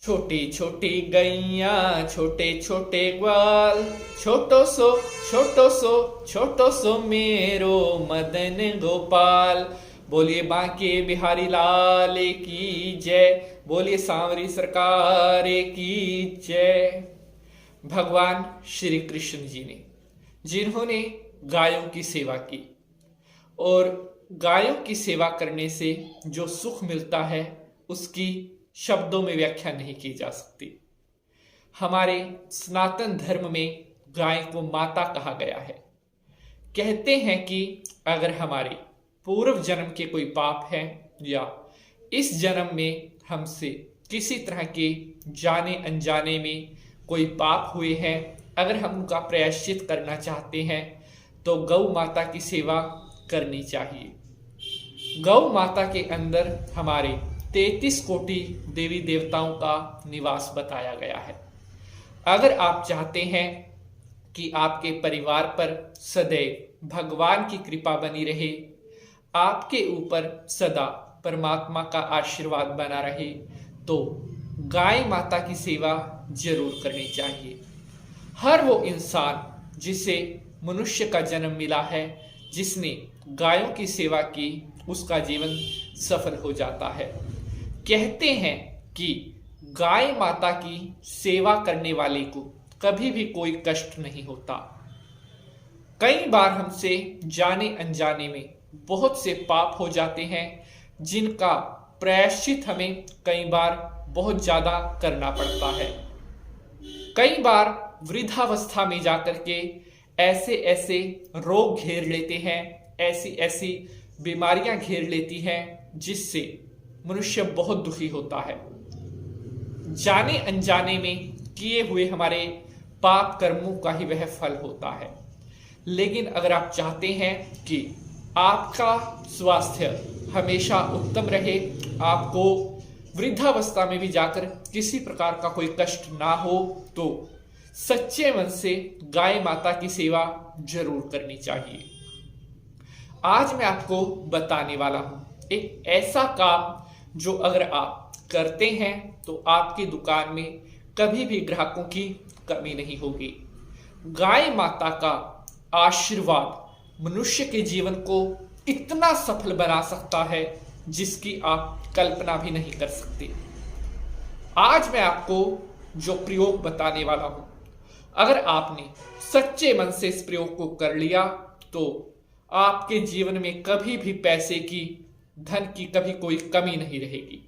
छोटी छोटी गैया छोटे छोटे ग्वाल, छोटो सो छोटो सो छोटो सो मेरो मदन गोपाल। बोलिए बांके बिहारी लाल की जय, बोलिए सांवरी सरकार की जय। भगवान श्री कृष्ण जी ने जिन्होंने गायों की सेवा की और गायों की सेवा करने से जो सुख मिलता है उसकी शब्दों में व्याख्या नहीं की जा सकती। हमारे सनातन धर्म में गाय को माता कहा गया है। कहते हैं कि अगर हमारे पूर्व जन्म के कोई पाप है या इस जन्म में हमसे किसी तरह के जाने अनजाने में कोई पाप हुए हैं, अगर हम उनका प्रायश्चित करना चाहते हैं तो गौ माता की सेवा करनी चाहिए। गौ माता के अंदर हमारे 33 कोटि देवी देवताओं का निवास बताया गया है। अगर आप चाहते हैं कि आपके परिवार पर सदैव भगवान की कृपा बनी रहे, आपके ऊपर सदा परमात्मा का आशीर्वाद बना रहे, तो गाय माता की सेवा जरूर करनी चाहिए। हर वो इंसान जिसे मनुष्य का जन्म मिला है, जिसने गायों की सेवा की, उसका जीवन सफल हो जाता है। कहते हैं कि गाय माता की सेवा करने वाले को कभी भी कोई कष्ट नहीं होता। कई बार हमसे जाने अनजाने में बहुत से पाप हो जाते हैं जिनका प्रायश्चित हमें कई बार बहुत ज्यादा करना पड़ता है। कई बार वृद्धावस्था में जाकर के ऐसे ऐसे रोग घेर लेते हैं, ऐसी ऐसी बीमारियां घेर लेती हैं जिससे मनुष्य बहुत दुखी होता है। जाने अनजाने में किए हुए हमारे पाप कर्मों का ही वह फल होता है। लेकिन अगर आप चाहते हैं कि आपका स्वास्थ्य हमेशा उत्तम रहे, आपको वृद्धावस्था में भी जाकर किसी प्रकार का कोई कष्ट ना हो, तो सच्चे मन से गाय माता की सेवा जरूर करनी चाहिए। आज मैं आपको बताने वाला हूं एक ऐसा काम जो अगर आप करते हैं तो आपकी दुकान में कभी भी ग्राहकों की कमी नहीं होगी। गाय माता का आशीर्वाद मनुष्य के जीवन को इतना सफल बना सकता है जिसकी आप कल्पना भी नहीं कर सकते। आज मैं आपको जो प्रयोग बताने वाला हूं, अगर आपने सच्चे मन से इस प्रयोग को कर लिया तो आपके जीवन में कभी भी पैसे की, धन की कभी कोई कमी नहीं रहेगी।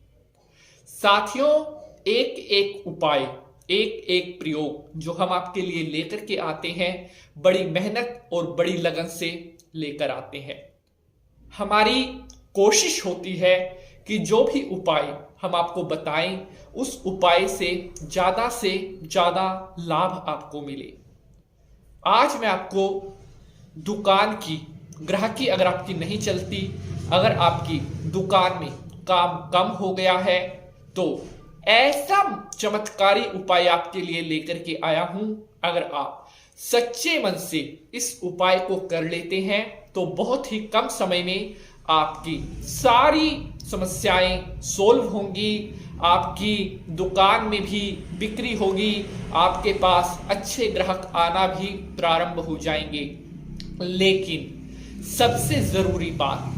साथियों, एक एक उपाय, एक एक प्रयोग जो हम आपके लिए लेकर के आते हैं, बड़ी मेहनत और बड़ी लगन से लेकर आते हैं। हमारी कोशिश होती है कि जो भी उपाय हम आपको बताएं, उस उपाय से ज्यादा लाभ आपको मिले। आज मैं आपको दुकान की ग्राहकी अगर आपकी नहीं चलती, अगर आपकी दुकान में काम कम हो गया है, तो ऐसा चमत्कारी उपाय आपके लिए लेकर के आया हूं। अगर आप सच्चे मन से इस उपाय को कर लेते हैं तो बहुत ही कम समय में आपकी सारी समस्याएं सोल्व होंगी, आपकी दुकान में भी बिक्री होगी, आपके पास अच्छे ग्राहक आना भी प्रारंभ हो जाएंगे। लेकिन सबसे जरूरी बात,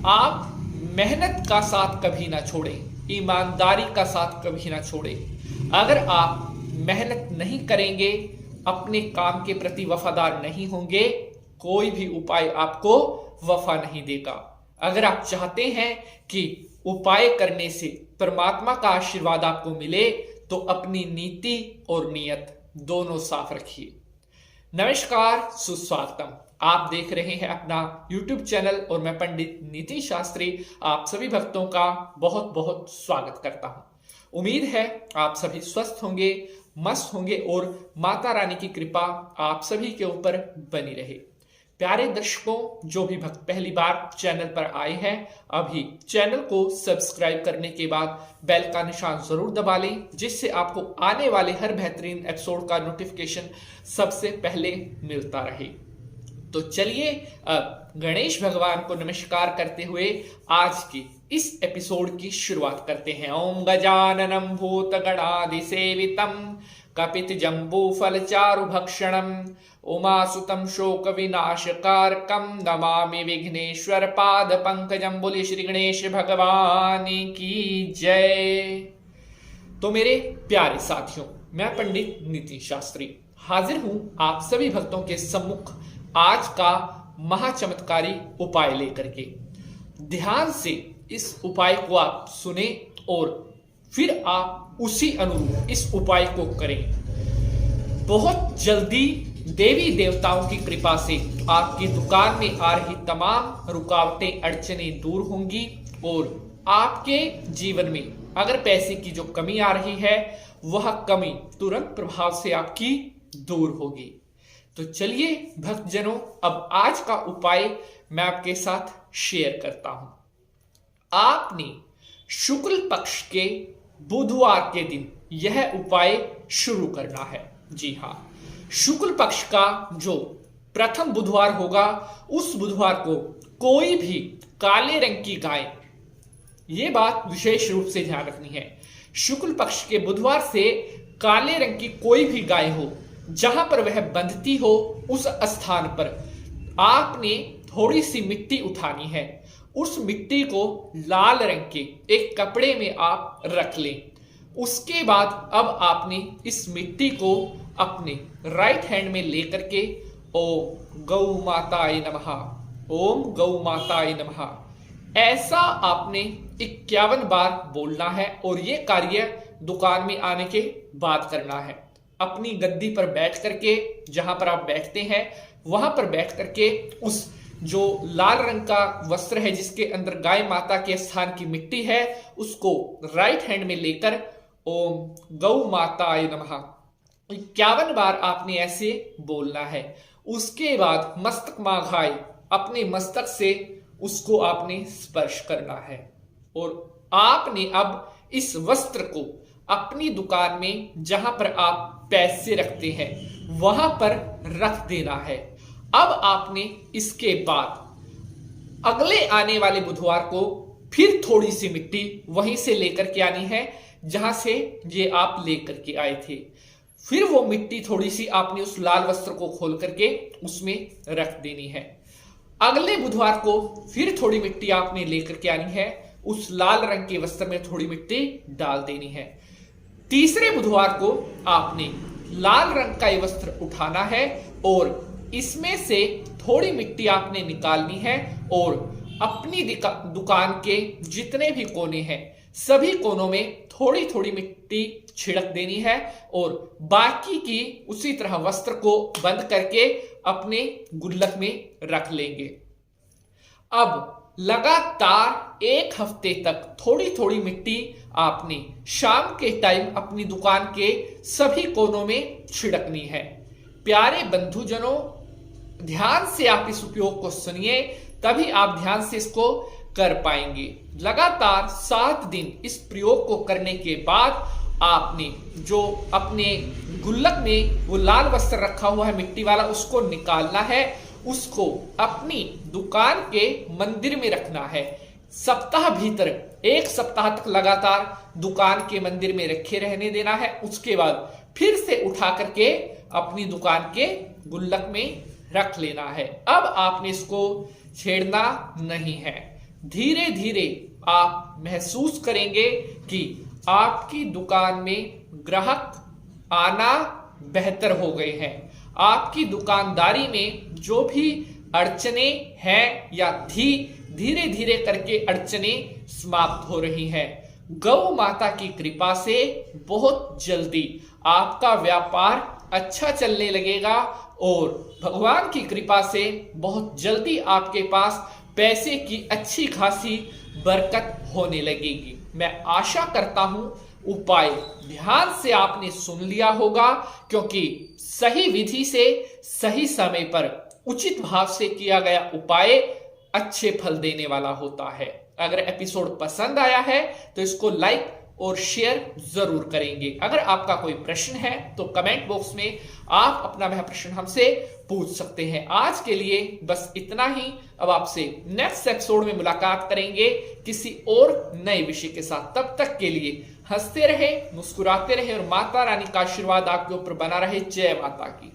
आप मेहनत का साथ कभी ना छोड़ें, ईमानदारी का साथ कभी ना छोड़ें। अगर आप मेहनत नहीं करेंगे, अपने काम के प्रति वफादार नहीं होंगे, कोई भी उपाय आपको वफा नहीं देगा। अगर आप चाहते हैं कि उपाय करने से परमात्मा का आशीर्वाद आपको मिले, तो अपनी नीति और नियत दोनों साफ रखिए। नमस्कार, सुस्वागतम। आप देख रहे हैं अपना YouTube चैनल और मैं पंडित नीतीश शास्त्री आप सभी भक्तों का बहुत बहुत स्वागत करता हूं। उम्मीद है आप सभी स्वस्थ होंगे, मस्त होंगे और माता रानी की कृपा आप सभी के ऊपर बनी रहे। प्यारे दर्शकों, जो भी भक्त पहली बार चैनल पर आए हैं, अभी चैनल को सब्सक्राइब करने के बाद बेल का निशान जरूर दबा लें, जिससे आपको आने वाले हर बेहतरीन एपिसोड का नोटिफिकेशन सबसे पहले मिलता रहे। तो चलिए अब गणेश भगवान को नमस्कार करते हुए आज की इस एपिसोड की शुरुआत करते हैं। ओम गजाननम भूतगणाधिसेवितम कपित जम्बू फल चारु भक्षणम उमासुतम शोक विनाशकारकम नमामि विघ्नेश्वर पाद पंकजम। बोलिए श्री गणेश भगवान की जय। तो मेरे प्यारे साथियों, मैं पंडित नितिन शास्त्री हाजिर हूं आप सभी भक्तों के सम्मुख आज का महाचमत्कारी उपाय लेकर के। ध्यान से इस उपाय को आप सुने और फिर आप उसी अनुरूप इस उपाय को करें। बहुत जल्दी देवी देवताओं की कृपा से आपकी दुकान में आ रही तमाम रुकावटें अड़चनें दूर होंगी और आपके जीवन में अगर पैसे की जो कमी आ रही है वह कमी तुरंत प्रभाव से आपकी दूर होगी। तो चलिए भक्तजनों, अब आज का उपाय मैं आपके साथ शेयर करता हूं। आपने शुक्ल पक्ष के बुधवार के दिन यह उपाय शुरू करना है। जी हां, शुक्ल पक्ष का जो प्रथम बुधवार होगा उस बुधवार को कोई भी काले रंग की गाय, ये बात विशेष रूप से ध्यान रखनी है, शुक्ल पक्ष के बुधवार से काले रंग की कोई भी गाय हो, जहां पर वह बंधती हो उस स्थान पर आपने थोड़ी सी मिट्टी उठानी है। उस मिट्टी को लाल रंग के एक कपड़े में आप रख लें। उसके बाद अब आपने इस मिट्टी को अपने राइट हैंड में लेकर के ओम गौ माताय नमः, ओम गौ माताय नमः, ऐसा आपने 51 बार बोलना है और ये कार्य दुकान में आने के बाद करना है। अपनी गद्दी पर बैठ करके, जहां पर आप बैठते हैं वहां पर बैठ करके उस जो लाल रंग का वस्त्र है जिसके अंदर गाय माता के स्थान की मिट्टी है उसको राइट हैंड में लेकर ओम गौ माताय नमः 51 बार आपने ऐसे बोलना है। उसके बाद मस्तक माघाय, अपने मस्तक से उसको आपने स्पर्श करना है और आपने अब इस वस्त्र को अपनी दुकान में जहां पर आप पैसे रखते हैं वहां पर रख देना है। अब आपने इसके बाद अगले आने वाले बुधवार को फिर थोड़ी सी मिट्टी वहीं से लेकर के आनी है जहां से ये आप लेकर के आए थे। फिर वो मिट्टी थोड़ी सी आपने उस लाल वस्त्र को खोल करके उसमें रख देनी है। अगले बुधवार को फिर थोड़ी मिट्टी आपने लेकर के आनी है, उस लाल रंग के वस्त्र में थोड़ी मिट्टी डाल देनी है। तीसरे बुधवार को आपने लाल रंग का ये वस्त्र उठाना है और इसमें से थोड़ी मिट्टी आपने निकालनी है और अपनी दुकान के जितने भी कोने हैं सभी कोनों में थोड़ी थोड़ी मिट्टी छिड़क देनी है और बाकी की उसी तरह वस्त्र को बंद करके अपने गुल्लक में रख लेंगे। अब लगातार 1 हफ्ते तक थोड़ी थोड़ी मिट्टी आपने शाम के टाइम अपनी दुकान के सभी कोनों में छिड़कनी है। प्यारे बंधुजनों, ध्यान से आप इस उपयोग को सुनिए, तभी आप ध्यान से इसको कर पाएंगे। लगातार 7 दिन इस प्रयोग को करने के बाद आपने जो अपने गुल्लक में वो लाल वस्त्र रखा हुआ है मिट्टी वाला उसको निकालना है, उसको अपनी दुकान के मंदिर में रखना है। सप्ताह भीतर 1 सप्ताह तक लगातार दुकान के मंदिर में रखे रहने देना है। उसके बाद फिर से उठा करके अपनी दुकान के गुल्लक में रख लेना है। अब आपने इसको छेड़ना नहीं है। धीरे धीरे आप महसूस करेंगे कि आपकी दुकान में ग्राहक आना बेहतर हो गए हैं। आपकी दुकानदारी में जो भी अड़चने हैं या थी, धीरे धीरे करके अड़चने समाप्त हो रही हैं। गौ माता की कृपा से बहुत जल्दी आपका व्यापार अच्छा चलने लगेगा और भगवान की कृपा से बहुत जल्दी आपके पास पैसे की अच्छी खासी बरकत होने लगेगी। मैं आशा करता हूं उपाय ध्यान से आपने सुन लिया होगा, क्योंकि सही विधि से सही समय पर उचित भाव से किया गया उपाय अच्छे फल देने वाला होता है। अगर एपिसोड पसंद आया है तो इसको लाइक और शेयर जरूर करेंगे। अगर आपका कोई प्रश्न है तो कमेंट बॉक्स में आप अपना वह प्रश्न हमसे पूछ सकते हैं। आज के लिए बस इतना ही। अब आपसे नेक्स्ट एपिसोड में मुलाकात करेंगे किसी और नए विषय के साथ। तब तक के लिए हंसते रहे, मुस्कुराते रहे और माता रानी का आशीर्वाद आपके ऊपर बना रहे। जय माता की।